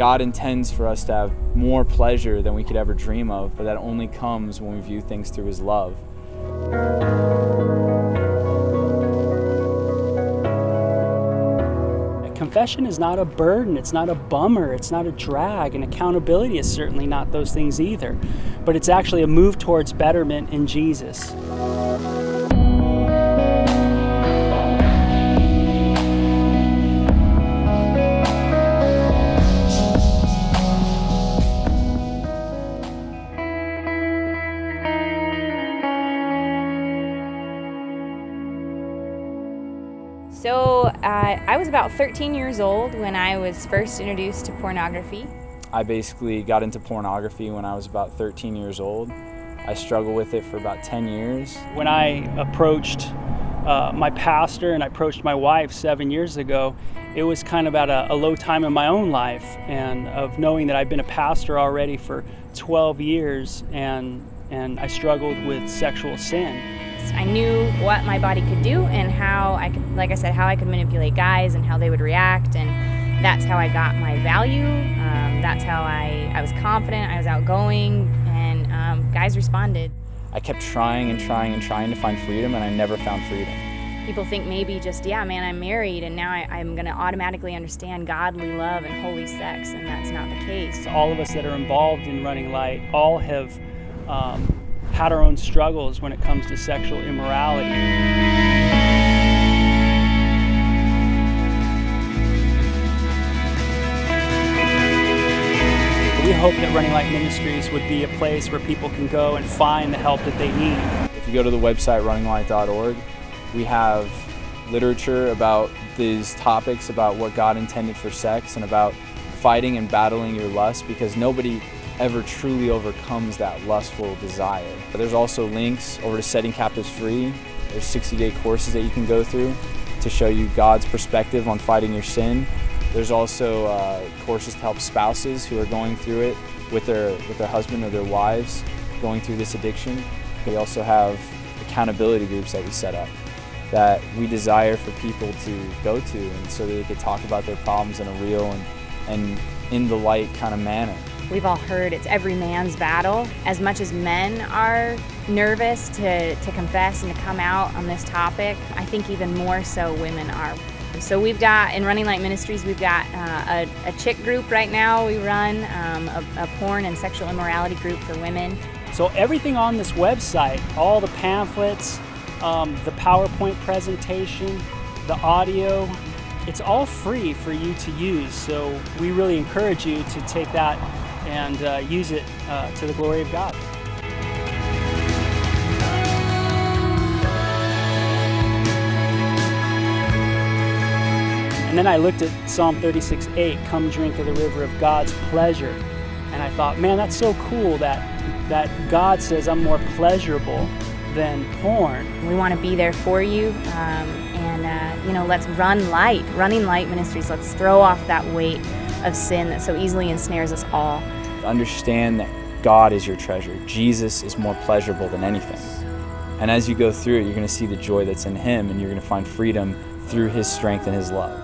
God intends for us to have more pleasure than we could ever dream of, but that only comes when we view things through His love. Confession is not a burden, it's not a bummer, it's not a drag, and accountability is certainly not those things either. But it's actually a move towards betterment in Jesus. So I was about 13 years old when I was first introduced to pornography. I basically got into pornography when I was about 13 years old. I struggled with it for about 10 years. When I approached my pastor and I approached my wife 7 years ago, it was kind of at a low time in my own life, and of knowing that I've been a pastor already for 12 years and I struggled with sexual sin. I knew what my body could do and how I could, like I said, how I could manipulate guys and how they would react, and that's how I got my value. That's how I was confident, I was outgoing, and guys responded. I kept trying and trying and trying to find freedom, and I never found freedom. People think maybe just, yeah, man, I'm married and now I'm going to automatically understand godly love and holy sex, and that's not the case. All of us that are involved in Running Light all have had our own struggles when it comes to sexual immorality. We hope that Running Light Ministries would be a place where people can go and find the help that they need. If you go to the website runninglight.org, we have literature about these topics, about what God intended for sex and about fighting and battling your lust, because nobody ever truly overcomes that lustful desire. There's also links over to Setting Captives Free. There's 60-day courses that you can go through to show you God's perspective on fighting your sin. There's also courses to help spouses who are going through it with their husband or their wives going through this addiction. We also have accountability groups that we set up that we desire for people to go to, and so that they could talk about their problems in a real and in the light kind of manner. We've all heard it's every man's battle. As much as men are nervous to confess and to come out on this topic, I think even more so women are. So we've got, in Running Light Ministries, we've got a chick group right now we run, a porn and sexual immorality group for women. So everything on this website, all the pamphlets, the PowerPoint presentation, the audio, it's all free for you to use. So we really encourage you to take that and use it to the glory of God. And then I looked at Psalm 36:8, "Come drink of the river of God's pleasure." And I thought, man, that's so cool that God says I'm more pleasurable than porn. We want to be there for you, let's run light. Running Light Ministries, let's throw off that weight of sin that so easily ensnares us all. Understand that God is your treasure. Jesus is more pleasurable than anything. And as you go through it, you're going to see the joy that's in Him, and you're going to find freedom through His strength and His love.